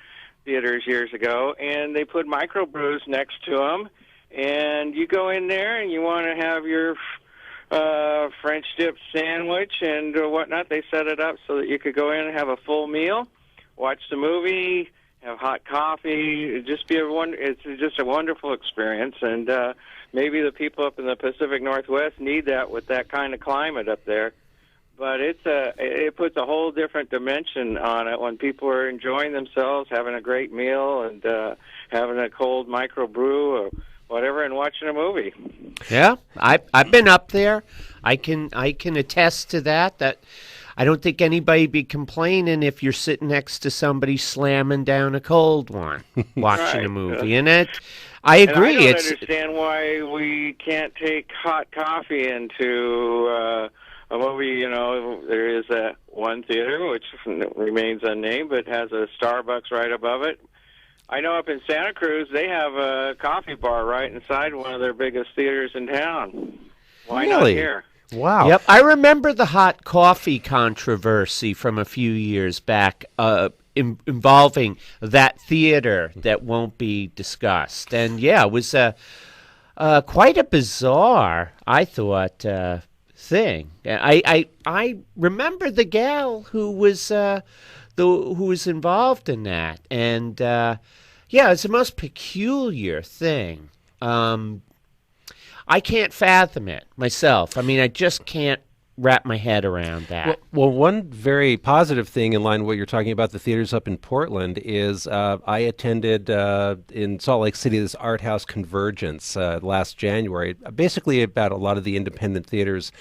Speaker 8: theaters years ago, and they put microbrews next to them, and you go in there and you want to have your French dip sandwich and whatnot. They set it up so that you could go in and have a full meal, watch the movie, have hot coffee. It's just a wonderful experience, and maybe the people up in the Pacific Northwest need that with that kind of climate up there. But it puts a whole different dimension on it when people are enjoying themselves, having a great meal, and having a cold microbrew or whatever, and watching a movie.
Speaker 3: Yeah, I've been up there. I can attest to that. I don't think anybody'd be complaining if you're sitting next to somebody slamming down a cold one watching a movie. And I agree.
Speaker 8: And I don't understand why we can't take hot coffee into a movie. You know, there is that one theater, which remains unnamed, but has a Starbucks right above it. I know up in Santa Cruz, they have a coffee bar right inside one of their biggest theaters in town. Why not here?
Speaker 2: Wow.
Speaker 3: Yep, I remember the hot coffee controversy from a few years back involving that theater that won't be discussed. And yeah, it was quite a bizarre, I thought, thing. I remember the gal who was involved in that, and yeah, it's the most peculiar thing. I can't fathom it myself. I mean, I just can't wrap my head around that.
Speaker 2: Well, one very positive thing in line with what you're talking about, the theaters up in Portland, is I attended in Salt Lake City this art house convergence last January, basically about a lot of the independent theaters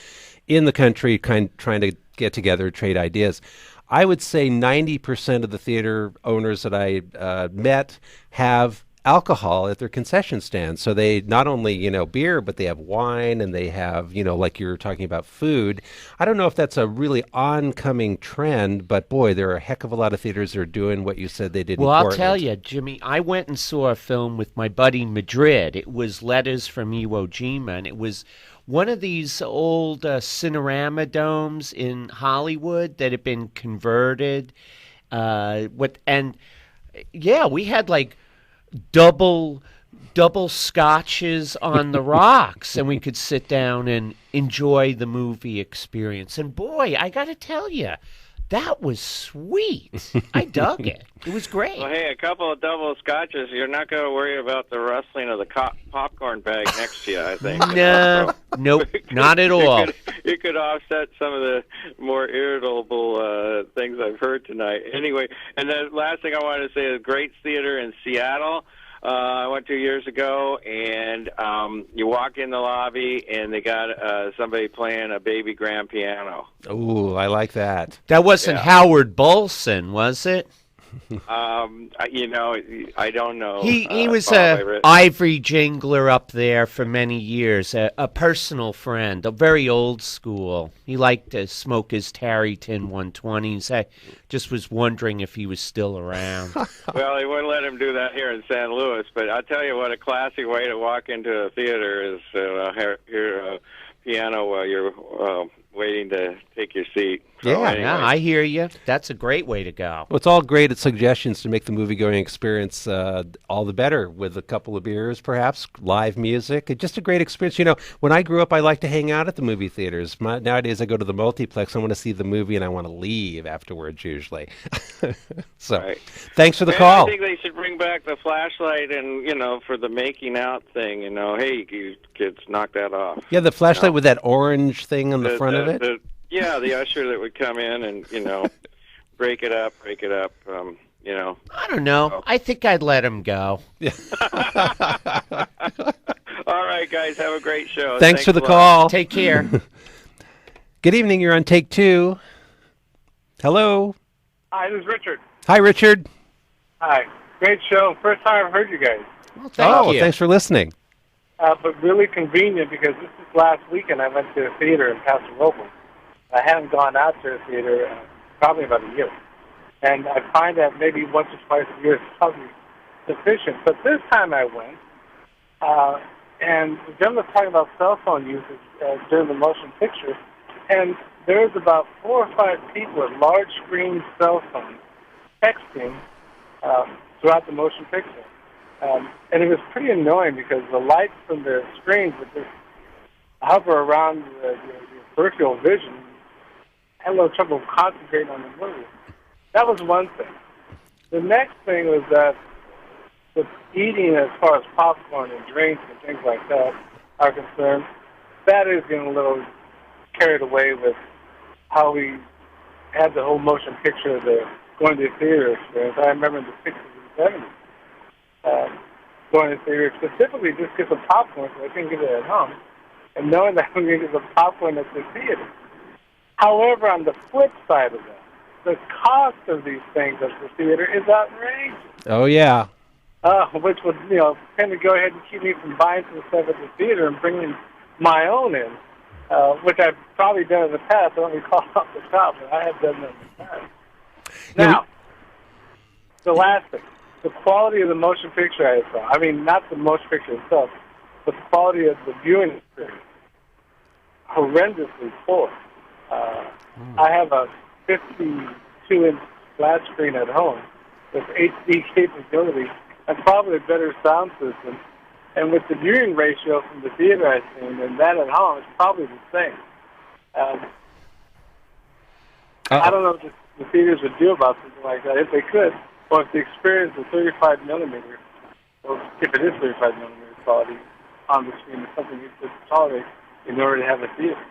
Speaker 2: in the country trying to get together, trade ideas. I would say 90% of the theater owners that I met have alcohol at their concession stands. So they not only, beer, but they have wine and they have, like you were talking about, food. I don't know if that's a really oncoming trend, but boy, there are a heck of a lot of theaters that are doing what you said they did in Portland.
Speaker 3: I'll tell you, Jimmy, I went and saw a film with my buddy Madrid. It was Letters from Iwo Jima, and it was one of these old Cinerama domes in Hollywood that had been converted. We had like double scotches on the rocks, and we could sit down and enjoy the movie experience. And boy, I got to tell you, that was sweet. I dug it. It was great.
Speaker 8: Well, hey, a couple of double scotches, you're not going to worry about the rustling of the popcorn bag next to you, I think.
Speaker 3: No, nope, not at all.
Speaker 8: You could offset some of the more irritable things I've heard tonight. Anyway, and the last thing I wanted to say is Great Theater in Seattle. I went 2 years ago, and you walk in the lobby, and they got somebody playing a baby grand piano.
Speaker 2: Ooh, I like that.
Speaker 3: That wasn't Howard Bolson, was it?
Speaker 8: I don't know.
Speaker 3: He was a ivory jingler up there for many years, a personal friend, a very old school. He liked to smoke his Tarryton 120s. I just was wondering if he was still around.
Speaker 8: Well, they wouldn't let him do that here in San Luis, but I'll tell you what, a classy way to walk into a theater is hear a piano while you're waiting to take your seat. So anyway.
Speaker 3: I hear you. That's a great way to go.
Speaker 2: Well, it's all great suggestions to make the movie-going experience all the better, with a couple of beers, perhaps, live music. It's just a great experience. When I grew up, I liked to hang out at the movie theaters. Nowadays, I go to the multiplex. I want to see the movie, and I want to leave afterwards, usually. So,
Speaker 8: right.
Speaker 2: Thanks for the call.
Speaker 8: I think they should bring back the flashlight and, for the making out thing, hey, you kids, knock that off.
Speaker 2: Yeah, the flashlight with that orange thing on the front of it?
Speaker 8: The usher that would come in and, break it up.
Speaker 3: I don't know. I think I'd let him go.
Speaker 8: All right, guys, have a great show.
Speaker 2: Thanks for the call.
Speaker 3: Take care.
Speaker 2: Good evening. You're on Take Two. Hello.
Speaker 9: Hi, this is Richard.
Speaker 2: Hi, Richard.
Speaker 9: Hi. Great show. First time I've heard you guys.
Speaker 3: Well, thank you.
Speaker 2: Thanks for listening.
Speaker 9: But really convenient because this is last weekend I went to a theater in Paso Robles. I haven't gone out to a theater probably about a year. And I find that maybe once or twice a year is probably sufficient. But this time I went, and the gentleman was talking about cell phone usage during the motion picture, and there was about 4 or 5 people with large screen cell phones texting throughout the motion picture. And it was pretty annoying because the lights from the screens would just hover around your peripheral vision. I had a little trouble concentrating on the movie. That was one thing. The next thing was that with eating, as far as popcorn and drinks and things like that are concerned, that is getting a little carried away with how we had the whole motion picture of the going to the theater experience. I remember in the 60s and 70s. Going to the theater specifically just get some popcorn because I couldn't get it at home, and knowing that I'm going to get some popcorn at the theater. However, on the flip side of that, the cost of these things at the theater is outrageous.
Speaker 2: Oh, yeah.
Speaker 9: Which would, tend to go ahead and keep me from buying some stuff at the theater and bringing my own in, which I've probably done in the past. I don't recall off the top, but I have done that in the past. Now, the last thing, the quality of the motion picture I saw. I mean, not the motion picture itself, but the quality of the viewing experience. Horrendously poor. I have a 52-inch flat screen at home with HD capability and probably a better sound system. And with the viewing ratio from the theater I've seen and that at home, it's probably the same. I don't know what the theaters would do about something like that, if they could, or if the experience of 35 millimeter, or if it is 35 millimeter quality on the screen is something you could tolerate in order to have a theater.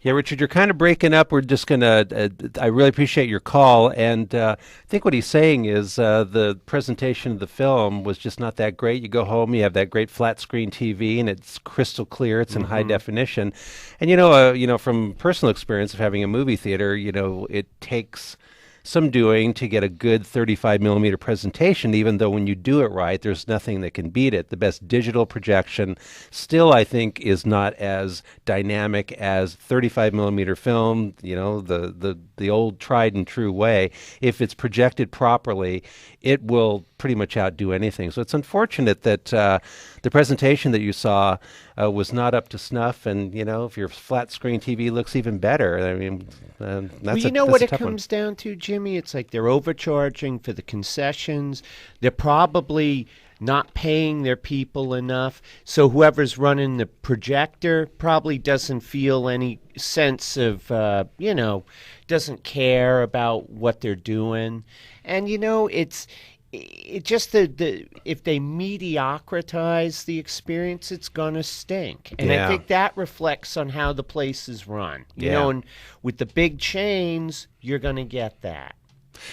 Speaker 2: Yeah, Richard, you're kind of breaking up. We're just going to, I really appreciate your call. And I think what he's saying is the presentation of the film was just not that great. You go home, you have that great flat screen TV, and it's crystal clear. It's in high definition. And, from personal experience of having a movie theater, it takes some doing to get a good 35 millimeter presentation, even though when you do it right, there's nothing that can beat it. The best digital projection still, I think, is not as dynamic as 35 millimeter film, the old tried and true way. If it's projected properly, it will pretty much outdo anything. So it's unfortunate that the presentation that you saw was not up to snuff. And, if your flat screen TV looks even better, I mean, that's
Speaker 3: what it
Speaker 2: tough
Speaker 3: comes down to, Jimmy? It's like they're overcharging for the concessions. They're probably not paying their people enough. So whoever's running the projector probably doesn't feel any sense of, doesn't care about what they're doing. And, it's just if they mediocritize the experience, it's gonna stink. And I think that reflects on how the place is run. You know, and with the big chains, you're gonna get that.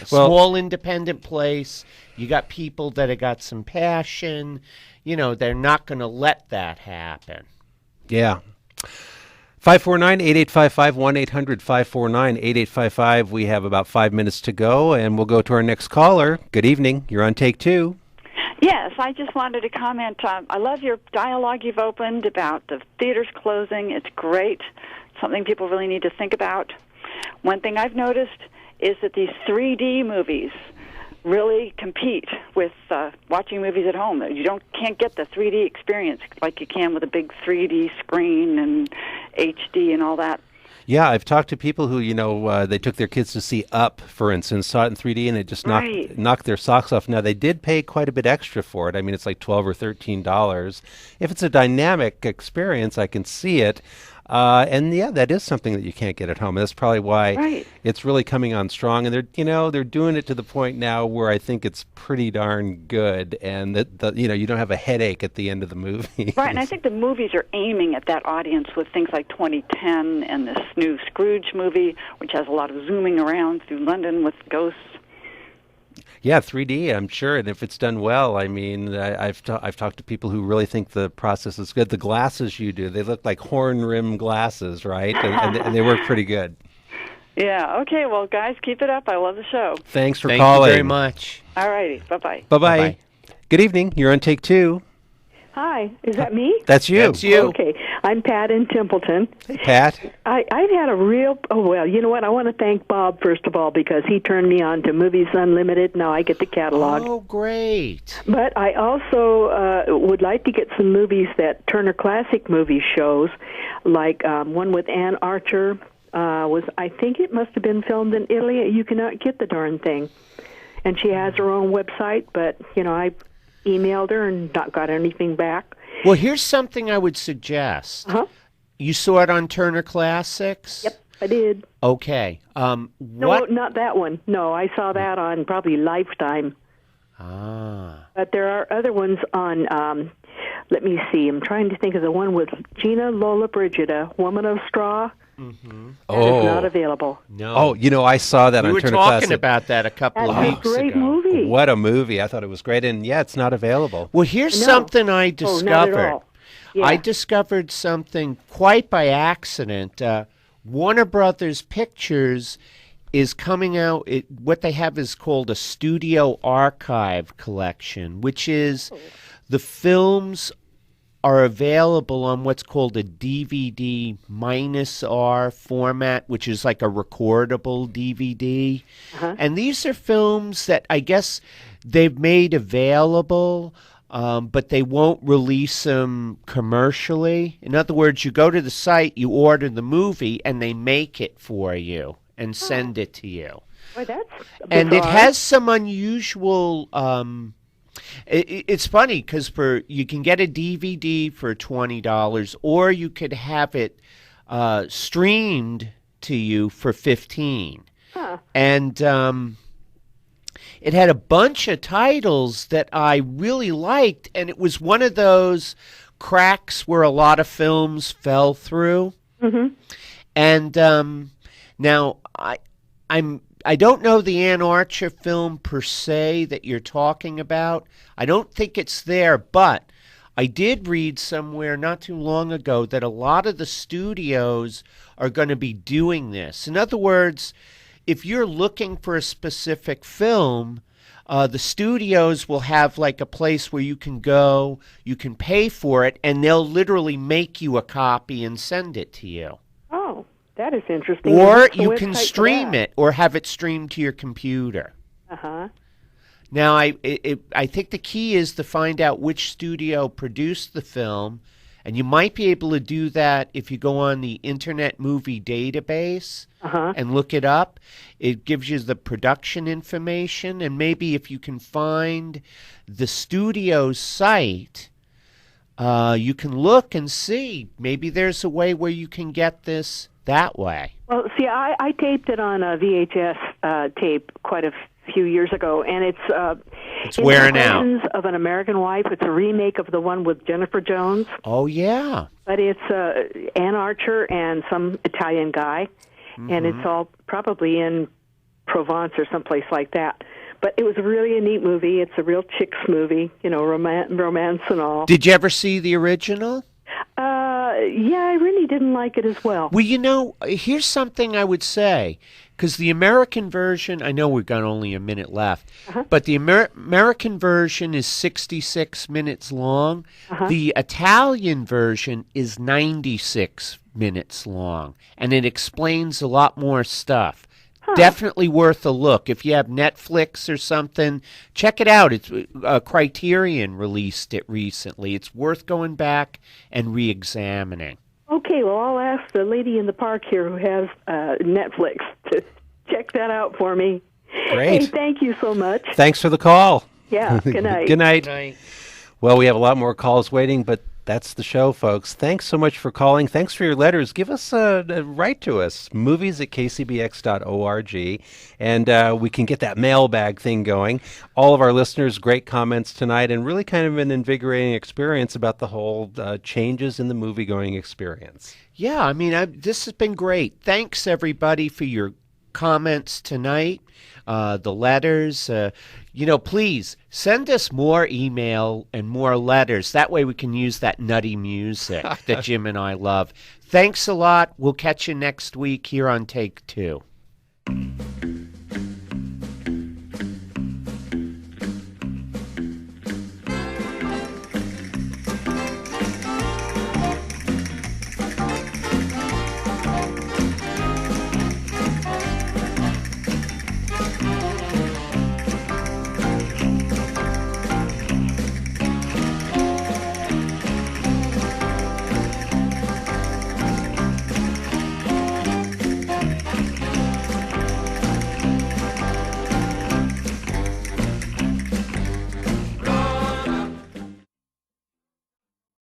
Speaker 3: Small independent place, you got people that have got some passion. They're not gonna let that happen.
Speaker 2: Yeah. 549-8855, 1-800-549-8855. We have about 5 minutes to go, and we'll go to our next caller. Good evening. You're on Take Two.
Speaker 10: Yes, I just wanted to comment. I love your dialogue you've opened about the theaters closing. It's great. Something people really need to think about. One thing I've noticed is that these 3D movies really compete with watching movies at home. You can't get the 3D experience like you can with a big 3D screen and HD and all that.
Speaker 2: Yeah, I've talked to people who, they took their kids to see Up, for instance, saw it in 3D, and it just knocked their socks off. Now, they did pay quite a bit extra for it. I mean, it's like $12 or $13. If it's a dynamic experience, I can see it. That is something that you can't get at home. That's probably why it's really coming on strong. And they're doing it to the point now where I think it's pretty darn good, and that you don't have a headache at the end of the movie.
Speaker 10: Right, and I think the movies are aiming at that audience with things like 2010 and this new Scrooge movie, which has a lot of zooming around through London with ghosts.
Speaker 2: Yeah, 3D, I'm sure, and if it's done well, I mean, I've talked to people who really think the process is good. The glasses you do, they look like horn-rimmed glasses, right? And they work pretty good.
Speaker 10: Yeah, okay, well, guys, keep it up. I love the show.
Speaker 2: Thanks for calling.
Speaker 3: Thank you very much.
Speaker 10: All righty, bye-bye.
Speaker 2: Bye-bye. Good evening. You're on Take Two.
Speaker 11: Hi, is that me?
Speaker 2: That's you.
Speaker 3: That's you.
Speaker 11: Okay, I'm Pat in Templeton.
Speaker 2: Hey, Pat.
Speaker 11: I've had a real, you know what, I want to thank Bob, first of all, because he turned me on to Movies Unlimited. Now I get the catalog.
Speaker 3: Oh, great.
Speaker 11: But I also would like to get some movies that Turner Classic Movies shows, like one with Ann Archer. I think it must have been filmed in Italy. You cannot get the darn thing. And she has her own website, but, I emailed her and not got anything back.
Speaker 3: Well, here's something I would suggest.
Speaker 11: Uh-huh.
Speaker 3: You saw it on Turner Classics?
Speaker 11: Yep, I did.
Speaker 3: Okay.
Speaker 11: No, not that one. No, I saw that on probably Lifetime.
Speaker 3: Ah.
Speaker 11: But there are other ones on, let me see, I'm trying to think of the one with Gina Lola Brigida, Woman of Straw.
Speaker 3: Mm-hmm.
Speaker 11: That is not available.
Speaker 3: No.
Speaker 2: Oh, I saw that on Turner Classic.
Speaker 3: We were talking about that a couple of weeks ago.
Speaker 11: That's a great movie.
Speaker 2: What a movie. I thought it was great. And, it's not available.
Speaker 3: Well, here's something I discovered.
Speaker 11: Oh, not at all. Yeah.
Speaker 3: I discovered something quite by accident. Warner Brothers Pictures is coming out. What they have is called a Studio Archive collection, which is the films are available on what's called a DVD -R format, which is like a recordable DVD. And these are films that I guess they've made available, but they won't release them commercially. In other words, you go to the site, you order the movie, and they make it for you and send it to you.
Speaker 11: Boy, that's
Speaker 3: And it
Speaker 11: bizarre.
Speaker 3: has some unusual... it's funny because you can get a DVD for $20, or you could have it streamed to you for $15. And it had a bunch of titles that I really liked, and it was one of those cracks where a lot of films fell through. And now I don't know the Ann Archer film per se that you're talking about. I don't think it's there, but I did read somewhere not too long ago that a lot of the studios are going to be doing this. In other words, if you're looking for a specific film, the studios will have like a place where you can go, you can pay for it, and they'll literally make you a copy and send it to you.
Speaker 11: Oh, that is interesting.
Speaker 3: Or
Speaker 11: What's the
Speaker 3: you can
Speaker 11: website for
Speaker 3: stream
Speaker 11: that?
Speaker 3: it or have it streamed to your computer. Now, I think the key is to find out which studio produced the film, and you might be able to do that if you go on the Internet Movie Database and look it up. It gives you the production information, and maybe if you can find the studio's site, you can look and see. Maybe there's a way where you can get this that way.
Speaker 11: Well, see, I taped it on a VHS tape quite a few years ago, and it's
Speaker 3: wearing out.
Speaker 11: Impressions of an American Wife. It's a remake of the one with Jennifer Jones.
Speaker 3: Oh, yeah.
Speaker 11: But it's Ann Archer and some Italian guy, and it's all probably in Provence or someplace like that. But it was really a neat movie. It's a real chicks movie, romance and all.
Speaker 3: Did you ever see the original?
Speaker 11: Yeah, I really didn't like it as well.
Speaker 3: Well, here's something I would say, because the American version, I know we've got only a minute left, but the American version is 66 minutes long. The Italian version is 96 minutes long, and it explains a lot more stuff. Definitely worth a look. If you have Netflix or something, check it out. It's Criterion released it recently. It's worth going back and re-examining.
Speaker 11: Okay, well, I'll ask the lady in the park here who has Netflix to check that out for me.
Speaker 2: Great.
Speaker 11: Hey, thank you so much.
Speaker 2: Thanks for the call.
Speaker 11: Yeah, good night.
Speaker 2: Good night.
Speaker 3: Good night.
Speaker 2: Well, we have a lot more calls waiting, but that's the show, folks. Thanks so much for calling. Thanks for your letters. Give us write to us, movies@kcbx.org, and we can get that mailbag thing going. All of our listeners, great comments tonight, and really kind of an invigorating experience about the whole changes in the movie-going experience.
Speaker 3: Yeah, I mean, this has been great. Thanks, everybody, for your comments tonight, the letters. Please send us more email and more letters. That way we can use that nutty music that Jim and I love. Thanks a lot. We'll catch you next week here on Take Two.